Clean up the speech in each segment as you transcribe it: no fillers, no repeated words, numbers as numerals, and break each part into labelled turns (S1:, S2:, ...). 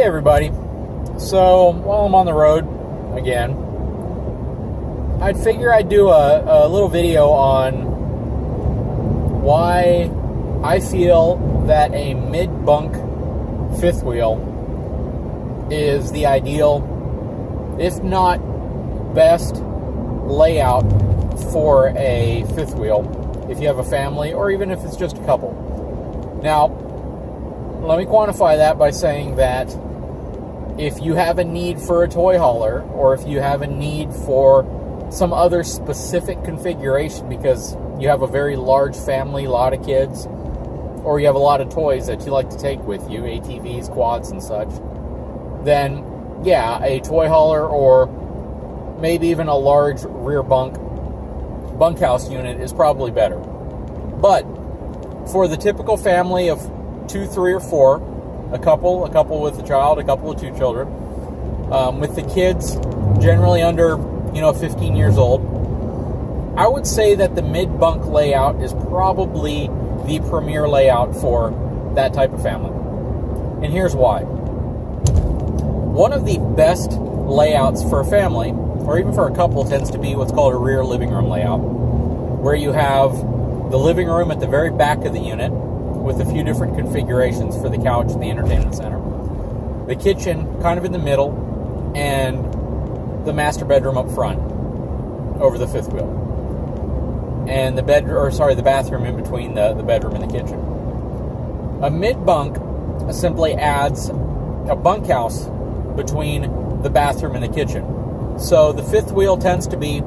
S1: Hey everybody. So while I'm on the road again, I'd figure I'd do a little video on why I feel that a mid-bunk fifth wheel is the ideal, if not best, layout for a fifth wheel if you have a family or even if it's just a couple. Now, let me quantify that by saying that if you have a need for a toy hauler, or if you have a need for some other specific configuration because you have a very large family, a lot of kids, or you have a lot of toys that you like to take with you, ATVs, quads, and such, then yeah, a toy hauler or maybe even a large rear bunkhouse unit is probably better. But for the typical family of 2, 3, or 4, a couple with a child, a couple with 2 children, with the kids generally under 15 years old, I would say that the mid-bunk layout is probably the premier layout for that type of family. And here's why. One of the best layouts for a family, or even for a couple, tends to be what's called a rear living room layout, where you have the living room at the very back of the unit, with a few different configurations for the couch and the entertainment center. The kitchen kind of in the middle, and the master bedroom up front over the fifth wheel. And the bathroom in between the bedroom and the kitchen. A mid-bunk simply adds a bunkhouse between the bathroom and the kitchen. So the fifth wheel tends to be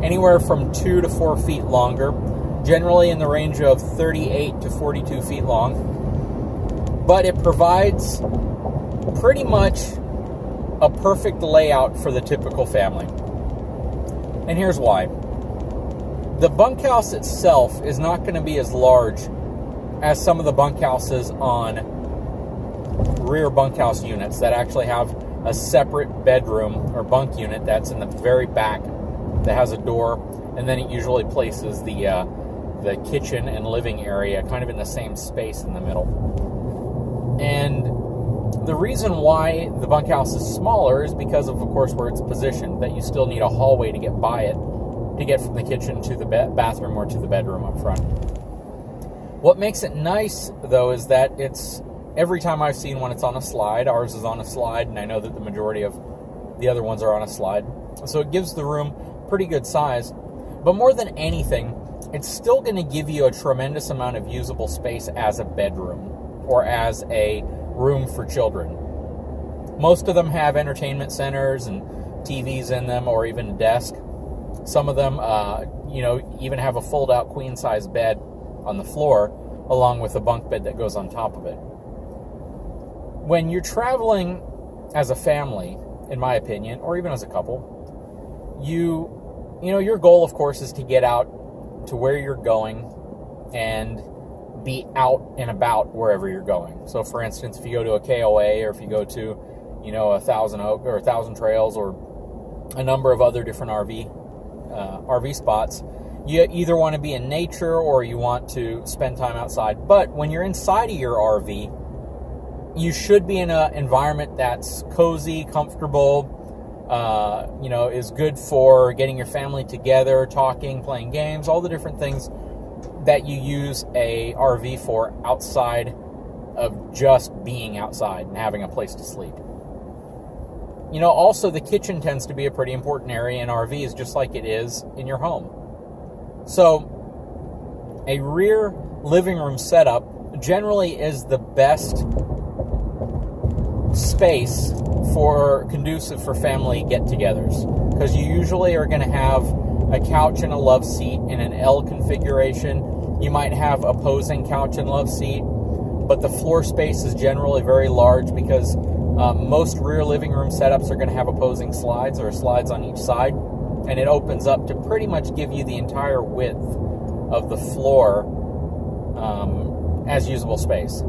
S1: anywhere from 2 to 4 feet longer, generally in the range of 38 to 42 feet long, but it provides pretty much a perfect layout for the typical family. And here's why. The bunkhouse itself is not going to be as large as some of the bunkhouses on rear bunkhouse units that actually have a separate bedroom or bunk unit that's in the very back that has a door, and then it usually places the kitchen and living area kind of in the same space in the middle. And the reason why the bunkhouse is smaller is because of course, where it's positioned, that you still need a hallway to get by it, to get from the kitchen to the bathroom or to the bedroom up front. What makes it nice, though, is that it's, every time I've seen one, it's on a slide. Ours is on a slide, and I know that the majority of the other ones are on a slide. So it gives the room pretty good size. But more than anything, it's still going to give you a tremendous amount of usable space as a bedroom or as a room for children. Most of them have entertainment centers and TVs in them, or even a desk. Some of them, even have a fold-out queen-size bed on the floor, along with a bunk bed that goes on top of it. When you're traveling as a family, in my opinion, or even as a couple, your goal, of course, is to get out to where you're going and be out and about wherever you're going. So, for instance, if you go to a KOA, or if you go to, a Thousand Oak or 1,000 Trails, or a number of other different RV spots, you either want to be in nature or you want to spend time outside. But when you're inside of your RV, you should be in an environment that's cozy, comfortable, is good for getting your family together, talking, playing games, all the different things that you use a RV for outside of just being outside and having a place to sleep. Also the kitchen tends to be a pretty important area in RVs, just like it is in your home. So a rear living room setup generally is the best space conducive for family get-togethers, because you usually are going to have a couch and a love seat in an L configuration. You might have opposing couch and love seat, but the floor space is generally very large because most rear living room setups are going to have opposing slides, or slides on each side, and it opens up to pretty much give you the entire width of the floor as usable space.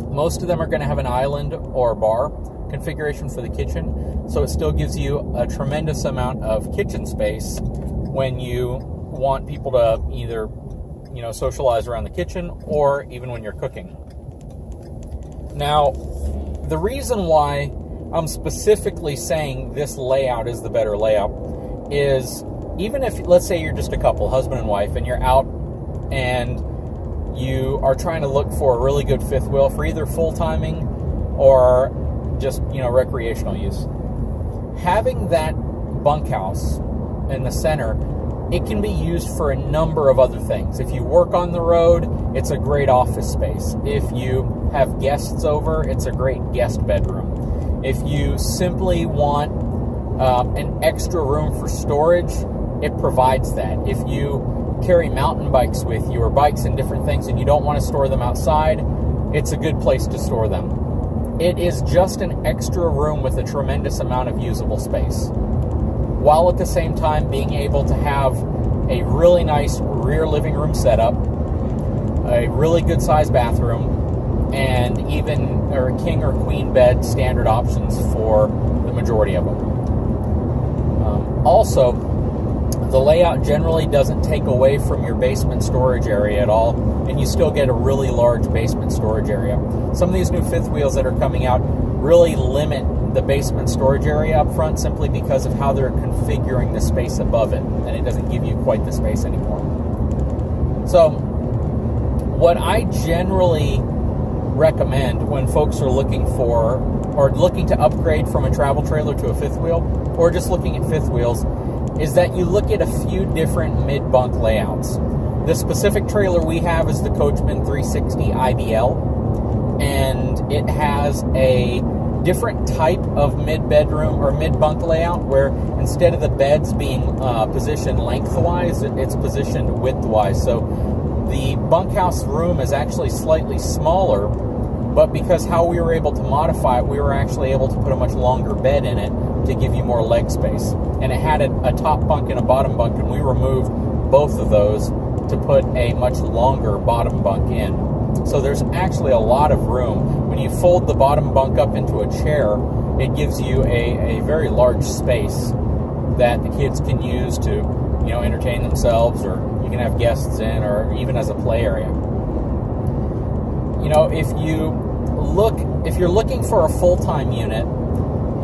S1: Most of them are going to have an island or a bar configuration for the kitchen, so it still gives you a tremendous amount of kitchen space when you want people to either socialize around the kitchen, or even when you're cooking. Now, the reason why I'm specifically saying this layout is the better layout is, even if, let's say you're just a couple, husband and wife, and you're out and you are trying to look for a really good fifth wheel for either full timing or just, recreational use. Having that bunkhouse in the center, it can be used for a number of other things. If you work on the road, it's a great office space. If you have guests over, it's a great guest bedroom. If you simply want an extra room for storage, it provides that. If you carry mountain bikes with you or bikes and different things and you don't want to store them outside, it's a good place to store them. It is just an extra room with a tremendous amount of usable space, while at the same time being able to have a really nice rear living room setup, a really good sized bathroom, and even a king or queen bed standard options for the majority of them. Also, the layout generally doesn't take away from your basement storage area at all, and you still get a really large basement storage area. Some of these new fifth wheels that are coming out really limit the basement storage area up front simply because of how they're configuring the space above it, and it doesn't give you quite the space anymore. So, what I generally recommend when folks are looking for or looking to upgrade from a travel trailer to a fifth wheel, or just looking at fifth wheels, is that you look at a few different mid-bunk layouts. The specific trailer we have is the Coachman 360 IBL, and it has a different type of mid-bedroom or mid-bunk layout where instead of the beds being positioned lengthwise, it's positioned widthwise. So the bunkhouse room is actually slightly smaller, but because how we were able to modify it, we were actually able to put a much longer bed in it to give you more leg space. And it had a top bunk and a bottom bunk, and we removed both of those to put a much longer bottom bunk in. So there's actually a lot of room. When you fold the bottom bunk up into a chair, it gives you a very large space that the kids can use to, entertain themselves, or you can have guests in, or even as a play area. If you're looking for a full-time unit,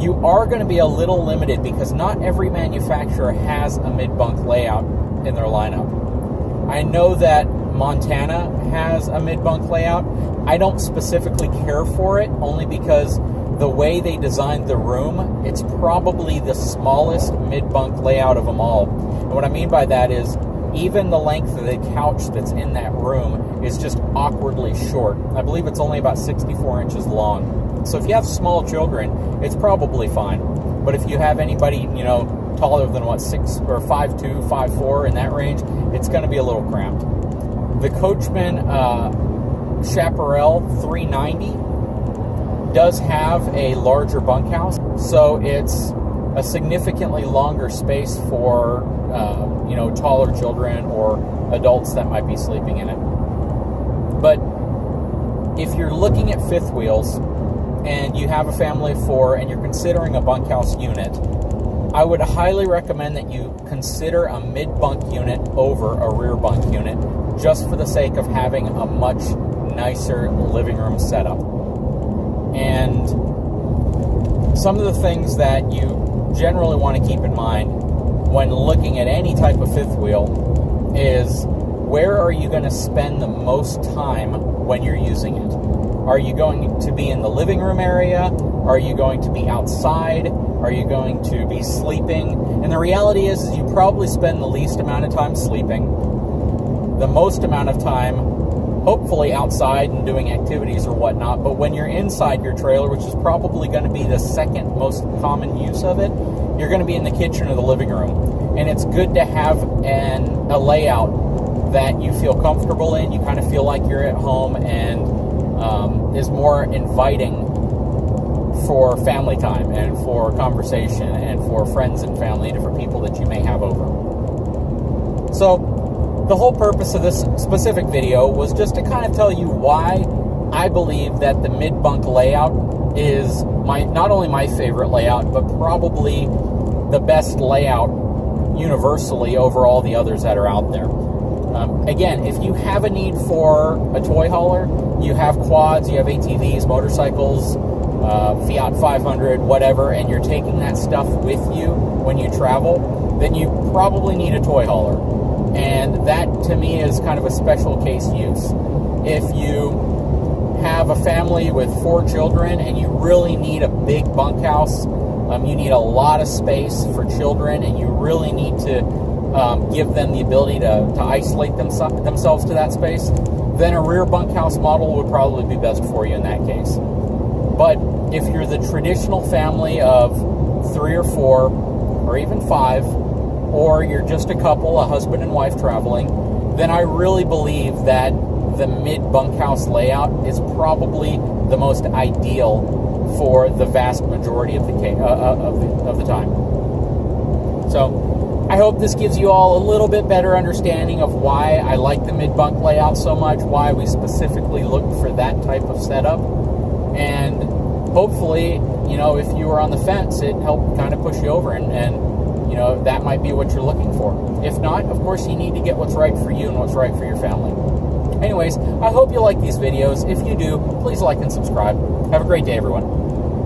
S1: you are going to be a little limited because not every manufacturer has a mid-bunk layout in their lineup. I know that Montana has a mid-bunk layout. I don't specifically care for it, only because the way they designed the room, it's probably the smallest mid-bunk layout of them all. And what I mean by that is, even the length of the couch that's in that room is just awkwardly short. I believe it's only about 64 inches long. So if you have small children, it's probably fine. But if you have anybody, taller than 6 or 5'2", 5'4", in that range, it's going to be a little cramped. The Coachman Chaparral 390 does have a larger bunkhouse, so it's a significantly longer space for taller children or adults that might be sleeping in it. But if you're looking at fifth wheels and you have a family of 4 and you're considering a bunkhouse unit, I would highly recommend that you consider a mid-bunk unit over a rear bunk unit, just for the sake of having a much nicer living room setup. And some of the things that you generally want to keep in mind when looking at any type of fifth wheel is, where are you going to spend the most time when you're using it? Are you going to be in the living room area? Are you going to be outside? Are you going to be sleeping? And the reality is you probably spend the least amount of time sleeping, the most amount of time hopefully outside and doing activities or whatnot. But when you're inside your trailer, which is probably going to be the second most common use of it, you're going to be in the kitchen or the living room. And it's good to have a layout that you feel comfortable in. You kind of feel like you're at home, and is more inviting for family time and for conversation and for friends and family and different people that you may have over. So the whole purpose of this specific video was just to kind of tell you why I believe that the mid-bunk layout is not only my favorite layout, but probably the best layout universally over all the others that are out there. Again, if you have a need for a toy hauler, you have quads, you have ATVs, motorcycles, Fiat 500, whatever, and you're taking that stuff with you when you travel, then you probably need a toy hauler. And that, to me, is kind of a special case use. If you have a family with 4 children and you really need a big bunkhouse, you need a lot of space for children, and you really need to give them the ability to isolate themselves to that space, then a rear bunkhouse model would probably be best for you in that case. But if you're the traditional family of 3 or 4, or even 5, or you're just a couple, a husband and wife traveling, then I really believe that the mid-bunkhouse layout is probably the most ideal for the vast majority of the time. So I hope this gives you all a little bit better understanding of why I like the mid-bunk layout so much, why we specifically looked for that type of setup, and hopefully, you know, if you were on the fence, it helped kind of push you over, and you know, that might be what you're looking for. If not, of course, you need to get what's right for you and what's right for your family. Anyways, I hope you like these videos. If you do, please like and subscribe. Have a great day, everyone.